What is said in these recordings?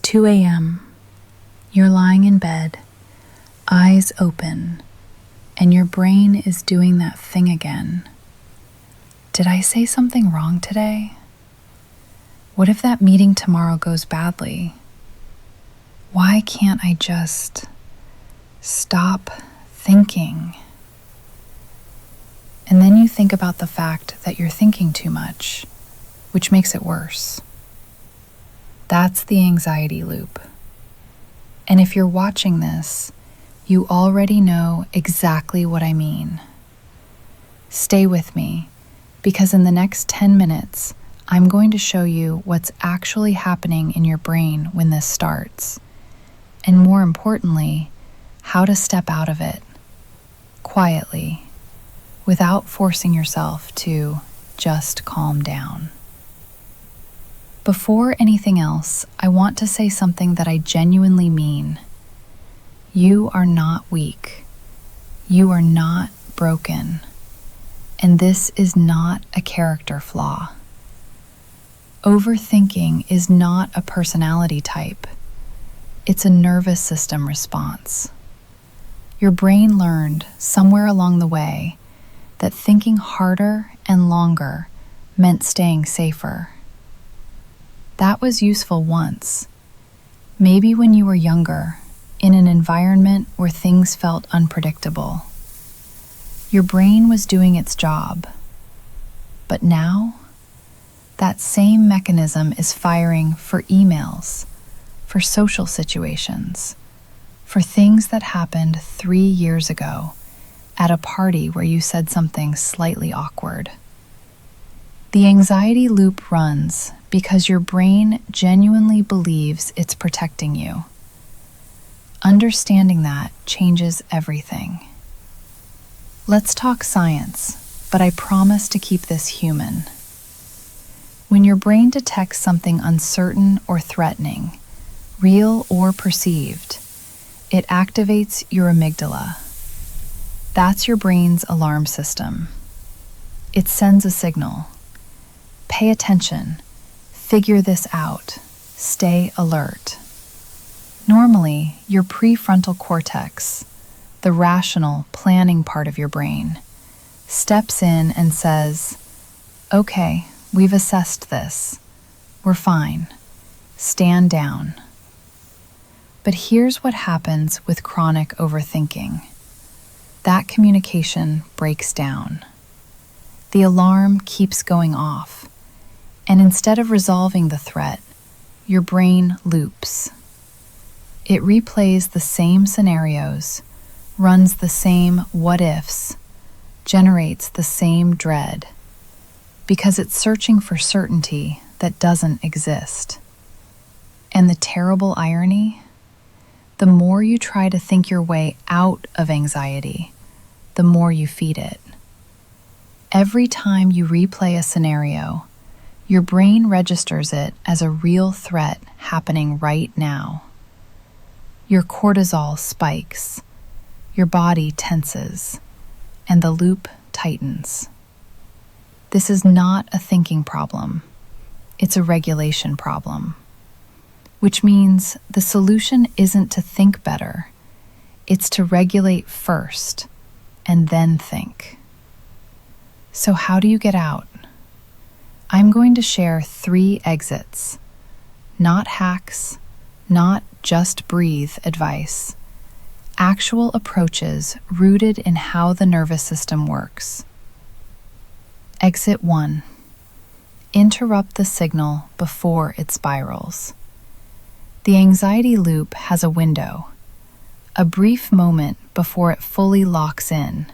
2 a.m. You're lying in bed, eyes open, and your brain is doing that thing again. Did I say something wrong today? What if that meeting tomorrow goes badly? Why can't I just stop thinking? And then you think about the fact that you're thinking too much, which makes it worse. That's the anxiety loop. And if you're watching this, you already know exactly what I mean. Stay with me, because in the next 10 minutes, I'm going to show you what's actually happening in your brain when this starts, and more importantly, how to step out of it, quietly, without forcing yourself to just calm down. Before anything else, I want to say something that I genuinely mean. You are not weak. You are not broken. And this is not a character flaw. Overthinking is not a personality type. It's a nervous system response. Your brain learned somewhere along the way that thinking harder and longer meant staying safer. That was useful once, maybe when you were younger, in an environment where things felt unpredictable. Your brain was doing its job. But now, that same mechanism is firing for emails, for social situations, for things that happened 3 years ago at a party where you said something slightly awkward. The anxiety loop runs because your brain genuinely believes it's protecting you. Understanding that changes everything. Let's talk science, but I promise to keep this human. When your brain detects something uncertain or threatening, real or perceived, it activates your amygdala. That's your brain's alarm system. It sends a signal. Pay attention. Figure this out. Stay alert. Normally, your prefrontal cortex, the rational, planning part of your brain, steps in and says, "Okay, we've assessed this. We're fine. Stand down." But here's what happens with chronic overthinking. That communication breaks down. The alarm keeps going off, and instead of resolving the threat, your brain loops. It replays the same scenarios, runs the same what-ifs, generates the same dread, because it's searching for certainty that doesn't exist. And the terrible irony? The more you try to think your way out of anxiety, the more you feed it. Every time you replay a scenario, your brain registers it as a real threat happening right now. Your cortisol spikes, your body tenses, and the loop tightens. This is not a thinking problem. It's a regulation problem. Which means the solution isn't to think better. It's to regulate first and then think. So how do you get out? I'm going to share 3 exits. Not hacks, not just breathe advice. Actual approaches rooted in how the nervous system works. Exit 1. Interrupt the signal before it spirals. The anxiety loop has a window, a brief moment before it fully locks in,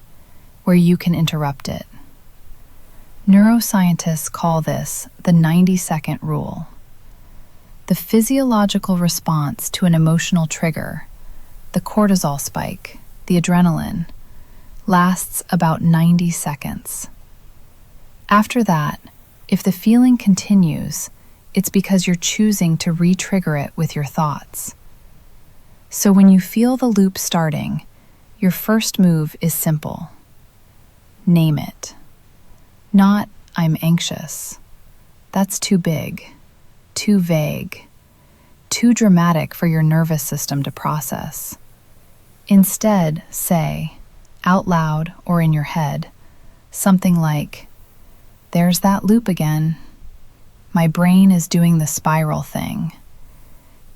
where you can interrupt it. Neuroscientists call this the 90-second rule. The physiological response to an emotional trigger, the cortisol spike, the adrenaline, lasts about 90 seconds. After that, if the feeling continues, it's because you're choosing to re-trigger it with your thoughts. So when you feel the loop starting, your first move is simple. Name it. Not, "I'm anxious." That's too big, too vague, too dramatic for your nervous system to process. Instead, say, out loud or in your head, something like, "There's that loop again. My brain is doing the spiral thing.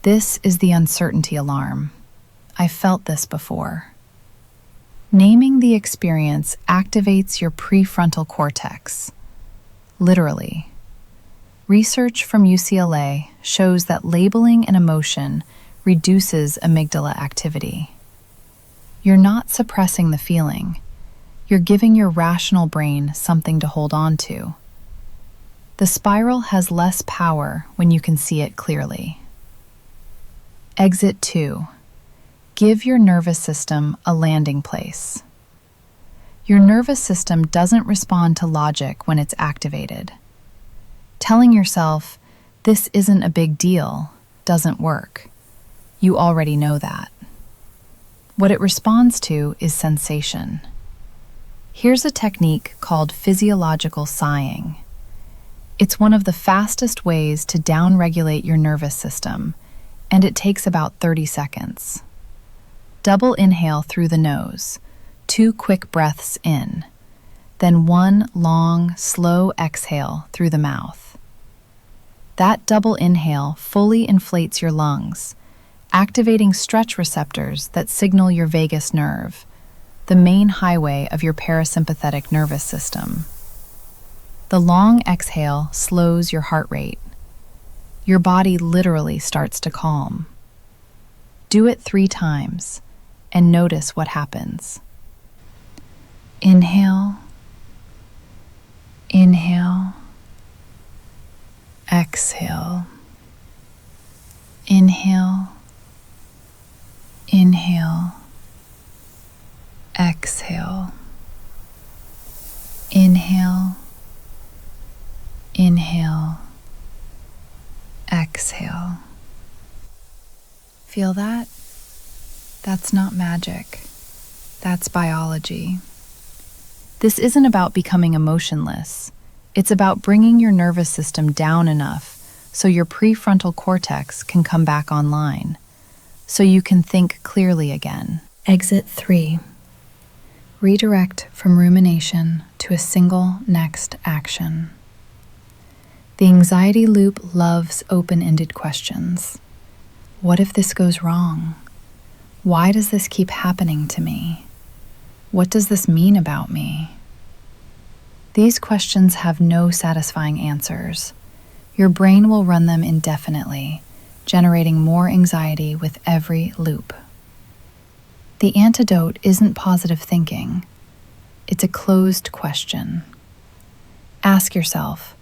This is the uncertainty alarm. I've felt this before." Naming the experience activates your prefrontal cortex. Literally. Research from UCLA shows that labeling an emotion reduces amygdala activity. You're not suppressing the feeling. You're giving your rational brain something to hold on to. The spiral has less power when you can see it clearly. Exit 2. Give your nervous system a landing place. Your nervous system doesn't respond to logic when it's activated. Telling yourself, "This isn't a big deal," doesn't work. You already know that. What it responds to is sensation. Here's a technique called physiological sighing. It's one of the fastest ways to downregulate your nervous system, and it takes about 30 seconds. Double inhale through the nose, 2 quick breaths in, then 1 long, slow exhale through the mouth. That double inhale fully inflates your lungs, activating stretch receptors that signal your vagus nerve, the main highway of your parasympathetic nervous system. The long exhale slows your heart rate. Your body literally starts to calm. Do it 3 times and notice what happens. Inhale, inhale, exhale, inhale, inhale, exhale, inhale, inhale, exhale. Feel that? That's not magic. That's biology. This isn't about becoming emotionless. It's about bringing your nervous system down enough so your prefrontal cortex can come back online, so you can think clearly again. Exit 3. Redirect from rumination to a single next action. The anxiety loop loves open-ended questions. What if this goes wrong? Why does this keep happening to me? What does this mean about me? These questions have no satisfying answers. Your brain will run them indefinitely, generating more anxiety with every loop. The antidote isn't positive thinking. It's a closed question. Ask yourself,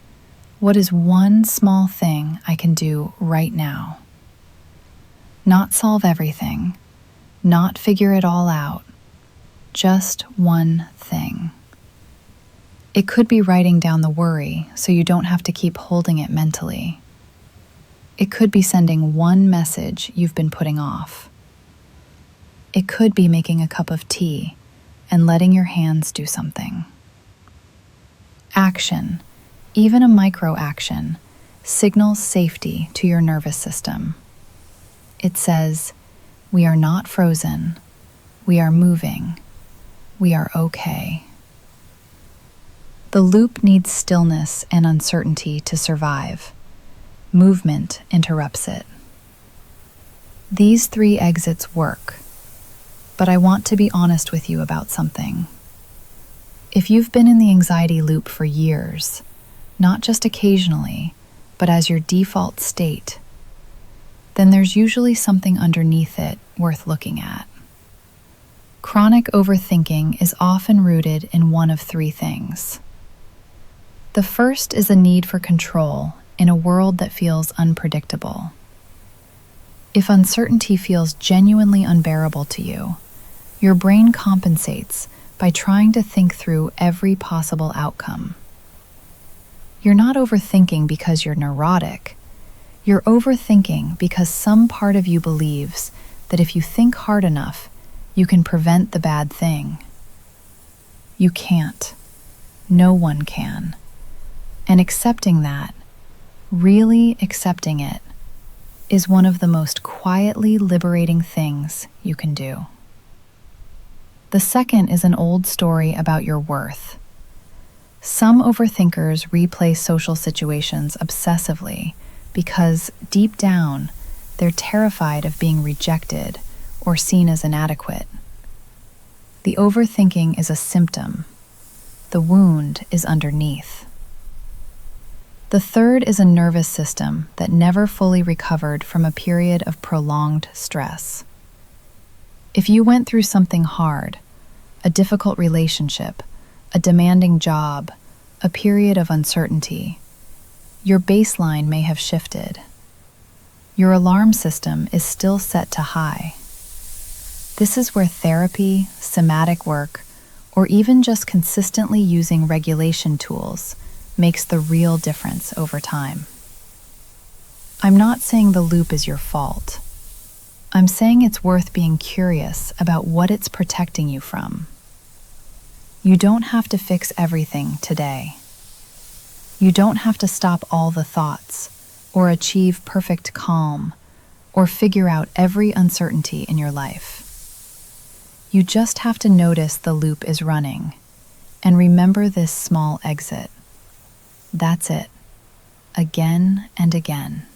what is one small thing I can do right now? Not solve everything, not figure it all out, just one thing. It could be writing down the worry so you don't have to keep holding it mentally. It could be sending one message you've been putting off. It could be making a cup of tea and letting your hands do something. Action, even a micro action, signals safety to your nervous system. It says, "We are not frozen. We are moving. We are okay." The loop needs stillness and uncertainty to survive. Movement interrupts it. These 3 exits work, but I want to be honest with you about something. If you've been in the anxiety loop for years, not just occasionally, but as your default state, then there's usually something underneath it worth looking at. Chronic overthinking is often rooted in one of 3 things. The first is a need for control in a world that feels unpredictable. If uncertainty feels genuinely unbearable to you, your brain compensates by trying to think through every possible outcome. You're not overthinking because you're neurotic. You're overthinking because some part of you believes that if you think hard enough, you can prevent the bad thing. You can't. No one can. And accepting that, really accepting it, is one of the most quietly liberating things you can do. The second is an old story about your worth. Some overthinkers replay social situations obsessively because, deep down, they're terrified of being rejected or seen as inadequate. The overthinking is a symptom. The wound is underneath. The third is a nervous system that never fully recovered from a period of prolonged stress. If you went through something hard, a difficult relationship, a demanding job, a period of uncertainty, your baseline may have shifted. Your alarm system is still set to high. This is where therapy, somatic work, or even just consistently using regulation tools makes the real difference over time. I'm not saying the loop is your fault. I'm saying it's worth being curious about what it's protecting you from. You don't have to fix everything today. You don't have to stop all the thoughts, or achieve perfect calm, or figure out every uncertainty in your life. You just have to notice the loop is running, and remember this small exit. That's it. Again and again.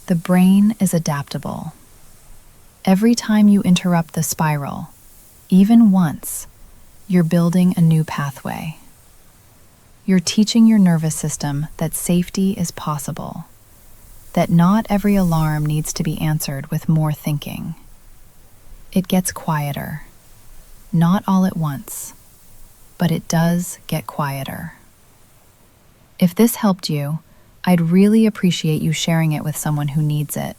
The brain is adaptable. Every time you interrupt the spiral, even once, you're building a new pathway. You're teaching your nervous system that safety is possible, that not every alarm needs to be answered with more thinking. It gets quieter, not all at once, but it does get quieter. If this helped you, I'd really appreciate you sharing it with someone who needs it.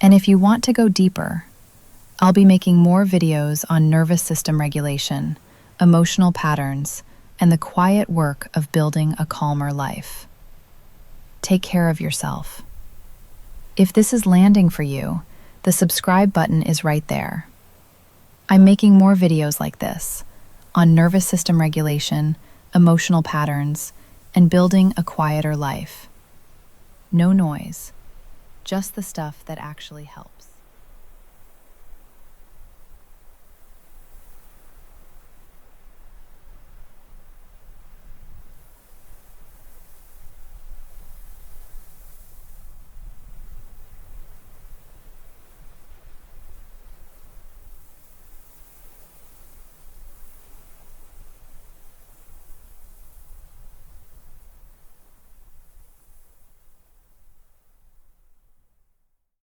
And if you want to go deeper, I'll be making more videos on nervous system regulation, emotional patterns, and the quiet work of building a calmer life. Take care of yourself. If this is landing for you, the subscribe button is right there. I'm making more videos like this on nervous system regulation, emotional patterns, and building a quieter life. No noise, just the stuff that actually helps.